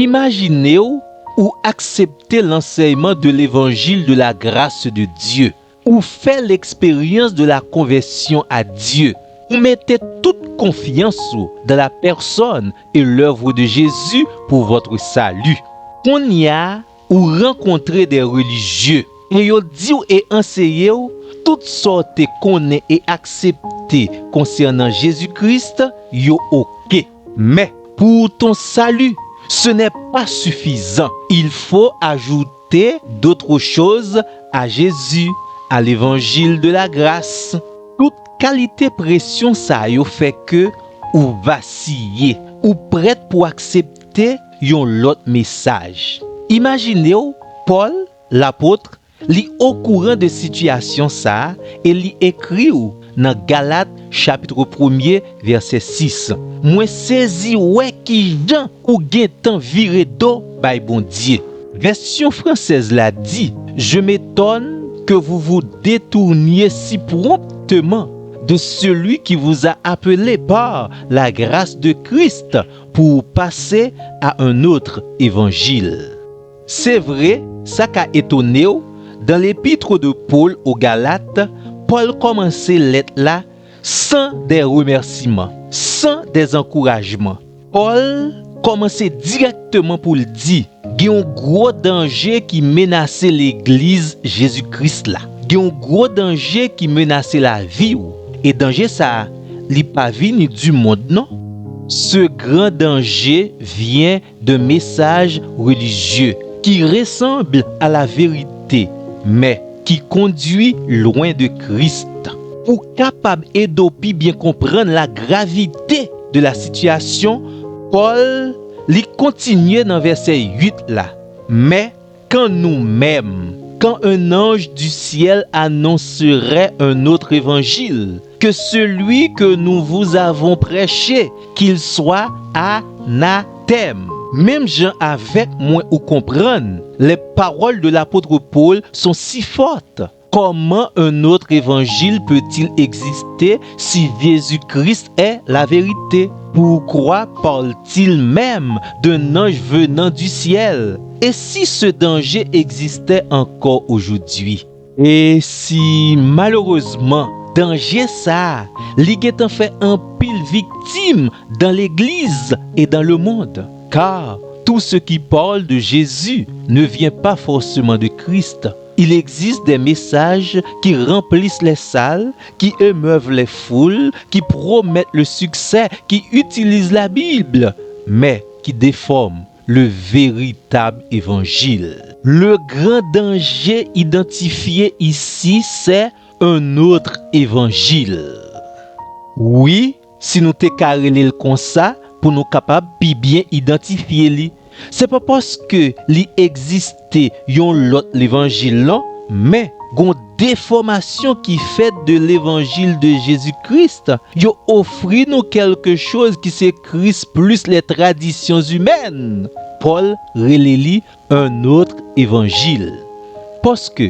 Imaginez ou accepter l'enseignement de l'évangile de la grâce de Dieu, ou faire l'expérience de la conversion à Dieu, ou mettez toute confiance dans la personne et l'œuvre de Jésus pour votre salut. On y a ou rencontrer des religieux et yo dit et enseigné toutes sortes qu'on est et accepté concernant Jésus-Christ, yo ok. Mais pour ton salut, ce n'est pas suffisant. Il faut ajouter d'autres choses à Jésus, à l'évangile de la grâce. Toute qualité pression ça yo fait que ou vaciller ou prête pour accepter yon l'autre message. Imaginez Paul, l'apôtre, li au courant de situation ça et li écrit dans Galates chapitre 1er verset 6. Moi saisi ouais qui Jean ou gen temps viré d'eau by bon Dieu. Version française l'a dit, je m'étonne que vous vous détourniez si promptement de celui qui vous a appelé par la grâce de Christ pour passer à un autre évangile. C'est vrai, ça qu'a étonné, dans l'épître de Paul aux Galates, Paul commençait l'être là sans des remerciements, sans des encouragements. Paul commençait directement pour le dire, il y a un gros danger qui menaçait l'église Jésus-Christ là. Il y a un gros danger qui menaçait la vie. Et danger ça, li pas venu du monde, non? Ce grand danger vient d'un message religieux qui ressemble à la vérité, mais qui conduit loin de Christ. Pour capable et d'opi bien comprendre la gravité de la situation, Paul li continue dans verset 8 là. Mais quand nous-mêmes, quand un ange du ciel annoncerait un autre évangile, que celui que nous vous avons prêché, qu'il soit anathème. Même Jean avec moi ou comprendre, les paroles de l'apôtre Paul sont si fortes. Comment un autre évangile peut-il exister si Jésus-Christ est la vérité? Pourquoi parle-t-il même d'un ange venant du ciel? Et si ce danger existait encore aujourd'hui? Et si malheureusement, danger ça, li gen fait un pile victime dans l'église et dans le monde? Car tout ce qui parle de Jésus ne vient pas forcément de Christ. Il existe des messages qui remplissent les salles, qui émeuvent les foules, qui promettent le succès, qui utilisent la Bible, mais qui déforment le véritable évangile. Le grand danger identifié ici, c'est un autre évangile. Oui, si nous te carrelé comme ça, pour nous capables de bien identifier li. C'est pas parce que li existait yon l'autre l'évangile là, mais gon déformation qui fait de l'évangile de Jésus-Christ, yo offri nous quelque chose qui c'est Christ plus les traditions humaines. Paul relélie un autre évangile. Parce que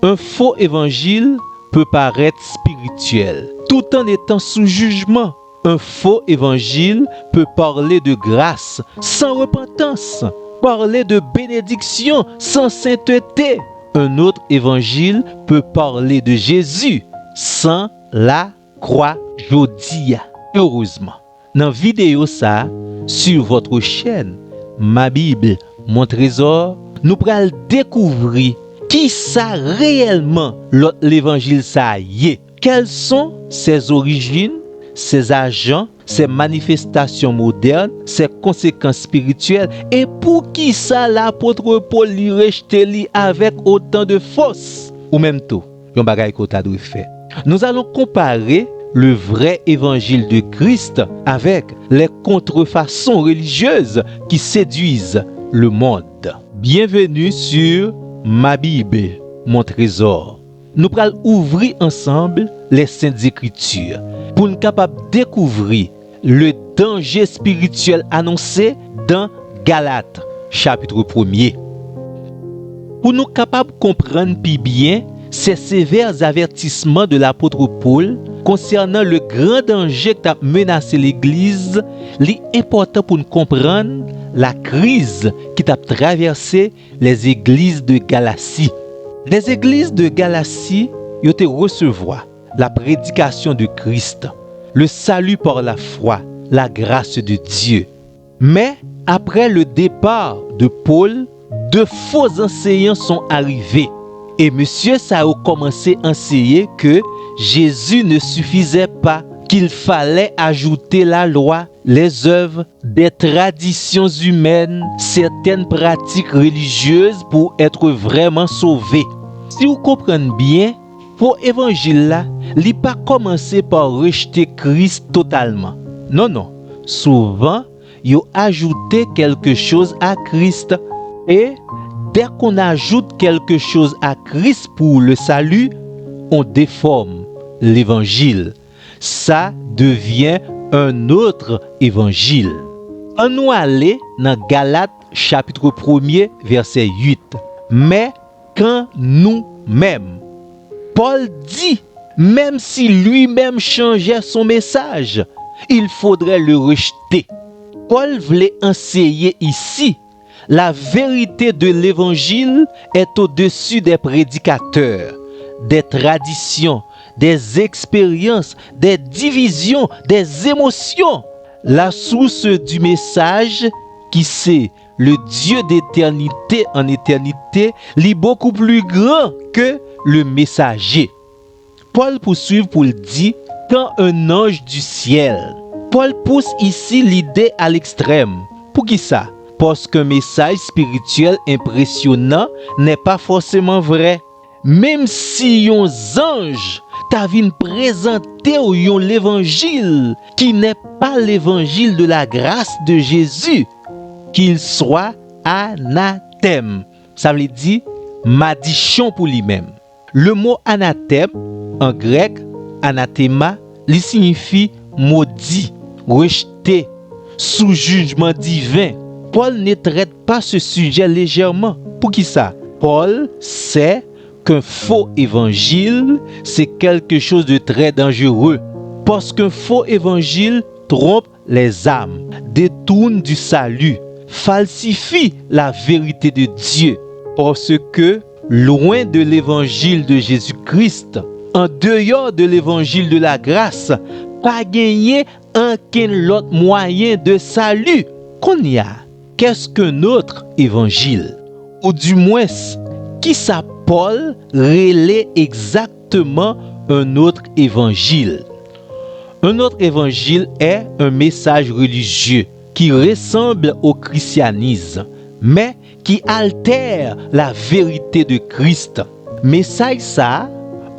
un faux évangile peut paraître spirituel, tout en étant sous jugement. Un faux évangile peut parler de grâce sans repentance, parler de bénédiction sans sainteté. Un autre évangile peut parler de Jésus sans la croix jodia. Heureusement, dans la vidéo ça, sur votre chaîne, Ma Bible, mon trésor, nous pourrons découvrir qui ça réellement l'évangile ça y est. Quelles sont ses origines, ses agents, ses manifestations modernes, ses conséquences spirituelles et pour qui ça l'apôtre Paul lui rejeté li avec autant de force ou même tout, yon bagay ko ta dwe fait. Nous allons comparer le vrai évangile de Christ avec les contrefaçons religieuses qui séduisent le monde. Bienvenue sur Ma Bible, mon trésor. Nous allons ouvrir ensemble les Saintes Écritures pour nous capables de découvrir le danger spirituel annoncé dans Galates, chapitre 1er. Pour nous capables de comprendre plus bien ces sévères avertissements de l'apôtre Paul concernant le grand danger qui a menacé l'Église, l'important pour nous comprendre la crise qui a traversé les églises de Galatie. Les églises de Galatie ont été recevoir la prédication de Christ, le salut par la foi, la grâce de Dieu. Mais après le départ de Paul, de faux enseignants sont arrivés. Et monsieur ça a commencé à enseigner que Jésus ne suffisait pas, qu'il fallait ajouter la loi, les œuvres, des traditions humaines, certaines pratiques religieuses pour être vraiment sauvé. Si vous comprenez bien, pour l'évangile là, il n'a pas commencé par rejeter Christ totalement. Non. Souvent, il a ajouté quelque chose à Christ. Et dès qu'on ajoute quelque chose à Christ pour le salut, on déforme l'évangile. Ça devient un autre évangile. On nous aller dans Galates chapitre 1er verset 8. Mais quand nous-mêmes, Paul dit, même si lui-même changeait son message, il faudrait le rejeter. Paul voulait enseigner ici, la vérité de l'évangile est au-dessus des prédicateurs, des traditions, des expériences, des divisions, des émotions. La source du message, qui c'est le Dieu d'éternité en éternité, est beaucoup plus grand que le messager. Paul poursuit pour le dire, quand un ange du ciel. Paul pousse ici l'idée à l'extrême. Pour qui ça? Parce qu'un message spirituel impressionnant n'est pas forcément vrai. Même si un ange t'a vu présenter l'évangile qui n'est pas l'évangile de la grâce de Jésus, qu'il soit anathème. Ça veut dire malédiction pour lui-même. Le mot anathème, en grec, anathema, il signifie maudit, rejeté, sous jugement divin. Paul ne traite pas ce sujet légèrement. Pour qui ça? Paul sait qu'un faux évangile, c'est quelque chose de très dangereux. Parce qu'un faux évangile trompe les âmes, détourne du salut, falsifie la vérité de Dieu. Parce que, loin de l'évangile de Jésus-Christ, en dehors de l'évangile de la grâce, pas gagné aucun autre moyen de salut qu'on y a. Qu'est-ce qu'un autre évangile? Ou du moins, qui ça Paul relaie exactement un autre évangile? Un autre évangile est un message religieux qui ressemble au christianisme, mais qui altère la vérité de Christ. Message ça,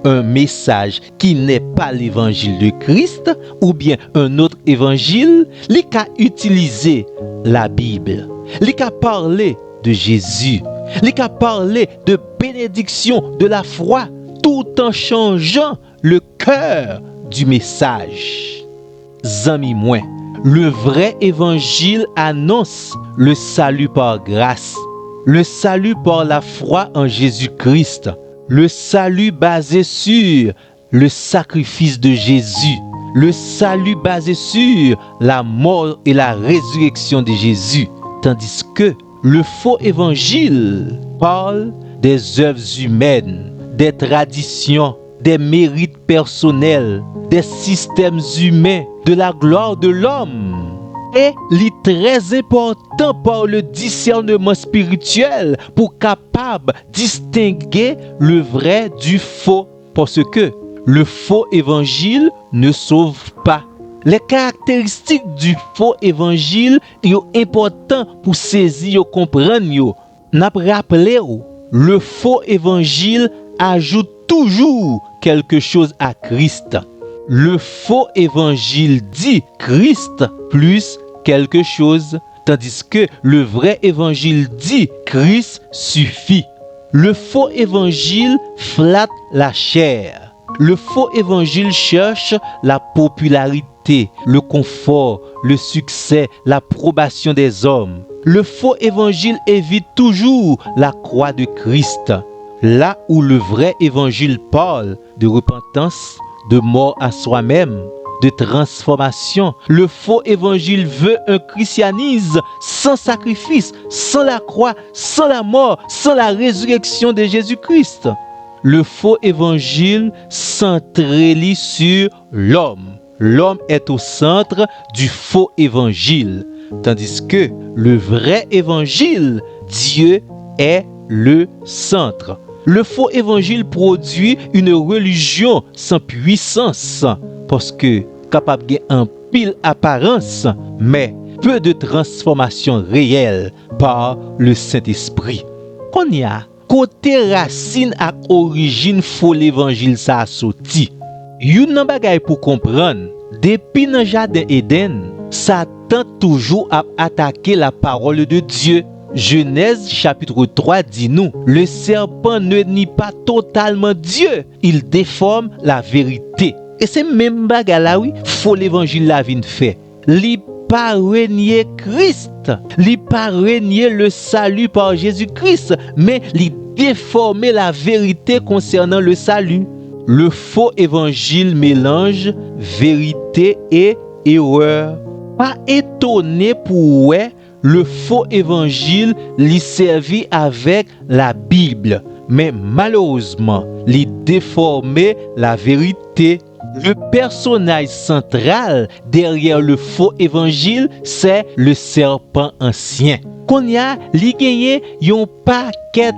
un message qui n'est pas l'évangile de Christ, ou bien un autre évangile, il a utilisé la Bible, il a parlé de Jésus, il a parlé de bénédiction de la foi, tout en changeant le cœur du message. Zami moi, le vrai évangile annonce le salut par grâce, le salut par la foi en Jésus-Christ, le salut basé sur le sacrifice de Jésus, le salut basé sur la mort et la résurrection de Jésus, tandis que le faux évangile parle des œuvres humaines, des traditions, des mérites personnels, des systèmes humains, de la gloire de l'homme. Et il est très important par le discernement spirituel pour capable distinguer le vrai du faux. Parce que le faux évangile ne sauve pas. Les caractéristiques du faux évangile sont importantes pour saisir et comprendre. N'a rappelé le faux évangile ajoute toujours quelque chose à Christ. Le faux évangile dit Christ plus quelque chose, tandis que le vrai évangile dit Christ suffit. Le faux évangile flatte la chair. Le faux évangile cherche la popularité, le confort, le succès, l'approbation des hommes. Le faux évangile évite toujours la croix de Christ. Là où le vrai évangile parle de repentance, de mort à soi-même, de transformation. Le faux évangile veut un christianisme sans sacrifice, sans la croix, sans la mort, sans la résurrection de Jésus-Christ. Le faux évangile centré sur l'homme. L'homme est au centre du faux évangile, tandis que le vrai évangile, Dieu est le centre. Le faux évangile produit une religion sans puissance, parce que capable de un pile apparence, mais peu de transformation réelle par le Saint-Esprit. Qu'on y a côté racine à origine faux l'évangile ça a sorti. Yon nan bagay pour comprendre, depuis dans jardin Éden, Satan toujours a attaqué la parole de Dieu. Genèse chapitre 3 dit nous, le serpent ne nie pas totalement Dieu, il déforme la vérité. Et c'est même bagay là oui, faut l'évangile la vin fait. Li pas renier Christ, li pas renier le salut par Jésus-Christ, mais li déformer la vérité concernant le salut. Le faux évangile mélange vérité et erreur. Pas étonné pour ouais, le faux évangile li servi avec la Bible, mais malheureusement, li déformé la vérité. Le personnage central derrière le faux évangile, c'est le serpent ancien. Qu'on y a li gagné yon paquet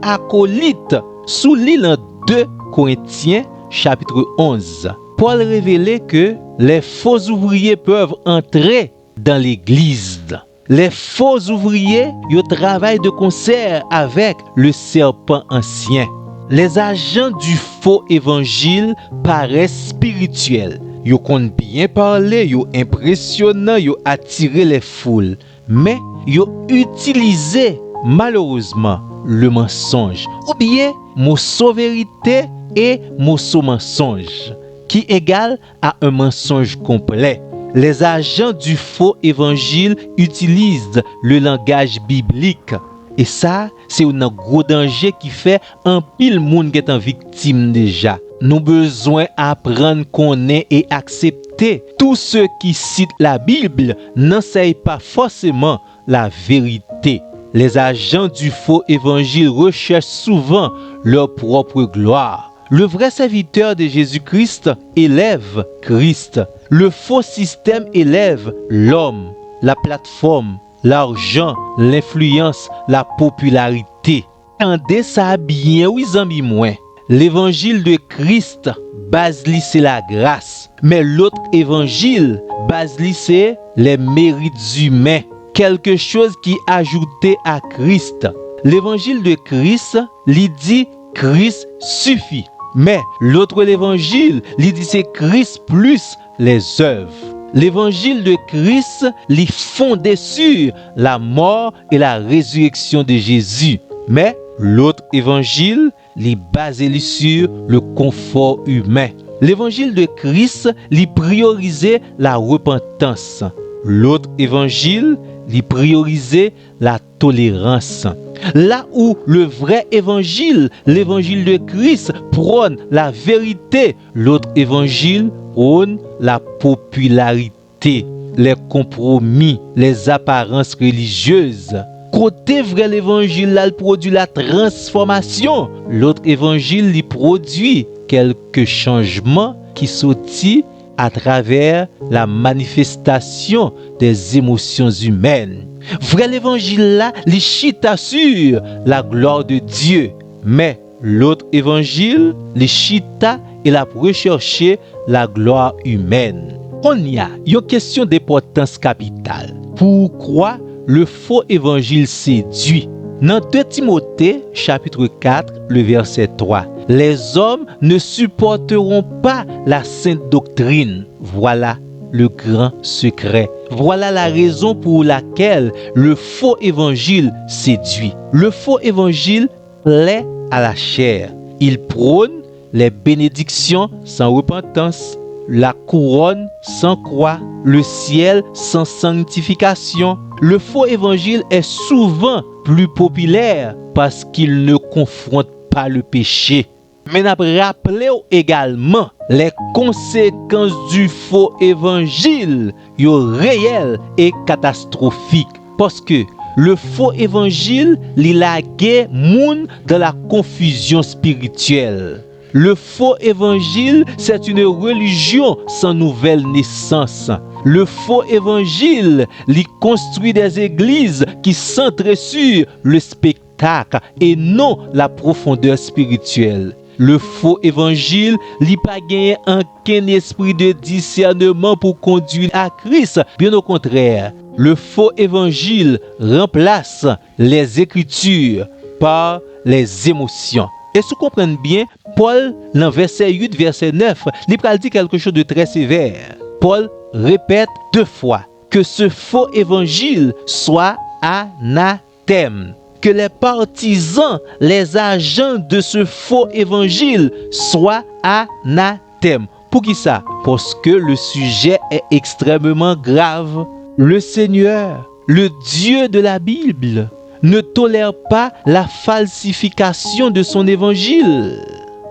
acolyte sous l'île en 2 Corinthiens chapitre 11. Paul révélait que les faux ouvriers peuvent entrer dans l'église. Les faux ouvriers ils travaillent de concert avec le serpent ancien. Les agents du faux évangile paraissent spirituels. Ils connaissent bien parler, ils impressionnants, ils attirent les foules. Mais ils utilisent malheureusement le mensonge. Ou bien morceau vérité et morceau mensonge, qui égale à un mensonge complet. Les agents du faux évangile utilisent le langage biblique. Et ça, c'est un gros danger qui fait un pile monde qui est en victime déjà. Nous besoin apprendre, connaître et accepter. Tous ceux qui citent la Bible n'enseignent pas forcément la vérité. Les agents du faux évangile recherchent souvent leur propre gloire. Le vrai serviteur de Jésus-Christ élève Christ. Le faux système élève l'homme, la plateforme, l'argent, l'influence, la popularité. Tendez ça bien, oui, amis, moins. L'évangile de Christ, base c'est la grâce. Mais l'autre évangile, base c'est les mérites humains. Quelque chose qui est ajouté à Christ. L'évangile de Christ, il dit Christ suffit. Mais l'autre l'évangile, il dit c'est Christ plus les œuvres. L'évangile de Christ, il est fondé sur la mort et la résurrection de Jésus. Mais l'autre évangile, il est basé sur le confort humain. L'évangile de Christ, il priorisait la repentance. L'autre évangile, il priorisait la tolérance. Là où le vrai évangile, l'évangile de Christ, prône la vérité, l'autre évangile prône la popularité, les compromis, les apparences religieuses. Côté vrai l'évangile, là, il produit la transformation. L'autre évangile, il produit quelques changements qui sortent à travers la manifestation des émotions humaines. Vrai l'évangile là, il chita sur la gloire de Dieu. Mais l'autre évangile, il chita et la recherché la gloire humaine. On y a une question d'importance capitale. Pourquoi le faux évangile séduit? Dans 2 Timothée, chapitre 4, le verset 3. Les hommes ne supporteront pas la sainte doctrine. Voilà le grand secret. Voilà la raison pour laquelle le faux évangile séduit. Le faux évangile plaît à la chair. Il prône les bénédictions sans repentance, la couronne sans croix, le ciel sans sanctification. Le faux évangile est souvent plus populaire parce qu'il ne confronte pas le péché. Mais rappelez également les conséquences du faux évangile sont réelles et catastrophiques. Parce que le faux évangile lague moun dans la confusion spirituelle. Le faux évangile, c'est une religion sans nouvelle naissance. Le faux évangile, construit des églises qui centrent sur le spectacle et non la profondeur spirituelle. Le faux évangile, pas gagné aucun esprit de discernement pour conduire à Christ. Bien au contraire, le faux évangile remplace les Écritures par les émotions. Et si vous comprenez bien, Paul, dans verset 8, verset 9, il dit quelque chose de très sévère. Paul répète 2 fois que ce faux évangile soit anathème. Que les partisans, les agents de ce faux évangile soient anathèmes. Pour qui ça? Parce que le sujet est extrêmement grave. Le Seigneur, le Dieu de la Bible, ne tolère pas la falsification de son évangile.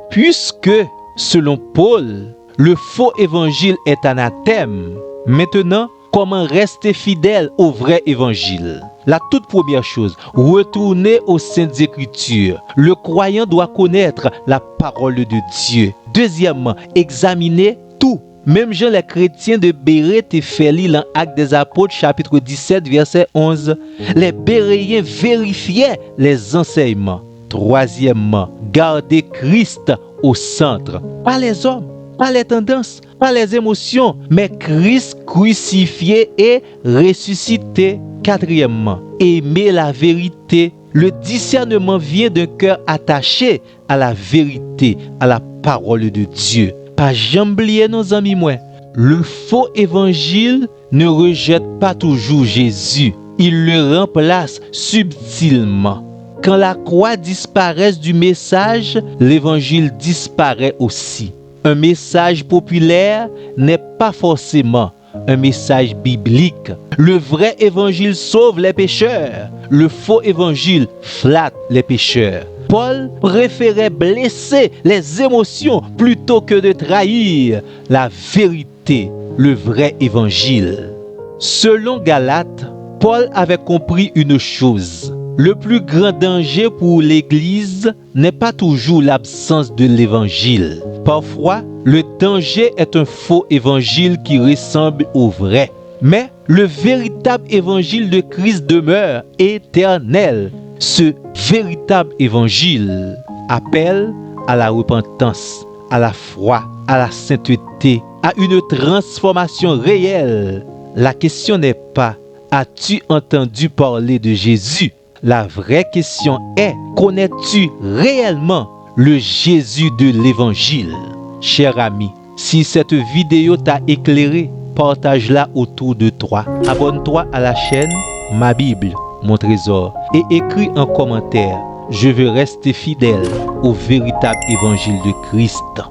Puisque, selon Paul, le faux évangile est anathème. Maintenant, comment rester fidèle au vrai évangile? La toute première chose, retourner aux Saintes Écritures. Le croyant doit connaître la parole de Dieu. Deuxièmement, examiner tout. Même Jean les chrétiens de Bérée te fait lire dans Actes des Apôtres chapitre 17 verset 11. Les Béréens vérifiaient les enseignements. Troisièmement, garder Christ au centre. Pas les hommes, pas les tendances, pas les émotions, mais Christ crucifié et ressuscité. Quatrièmement, aimer la vérité. Le discernement vient d'un cœur attaché à la vérité, à la parole de Dieu. Pas jamais oublier nos amis moi. Le faux évangile ne rejette pas toujours Jésus. Il le remplace subtilement. Quand la croix disparaît du message, l'évangile disparaît aussi. Un message populaire n'est pas forcément un message biblique. Le vrai évangile sauve les pécheurs. Le faux évangile flatte les pécheurs. Paul préférait blesser les émotions plutôt que de trahir la vérité, le vrai évangile. Selon Galates, Paul avait compris une chose. Le plus grand danger pour l'Église n'est pas toujours l'absence de l'Évangile. Parfois, le danger est un faux évangile qui ressemble au vrai. Mais le véritable évangile de Christ demeure éternel. Ce véritable évangile appelle à la repentance, à la foi, à la sainteté, à une transformation réelle. La question n'est pas « As-tu entendu parler de Jésus ?» La vraie question est, connais-tu réellement le Jésus de l'Évangile? Cher ami, si cette vidéo t'a éclairé, partage-la autour de toi. Abonne-toi à la chaîne Ma Bible, mon trésor et écris en commentaire. Je veux rester fidèle au véritable évangile de Christ.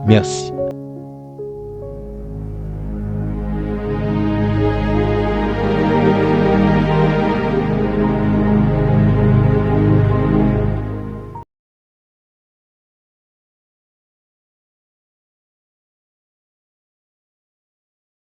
Merci.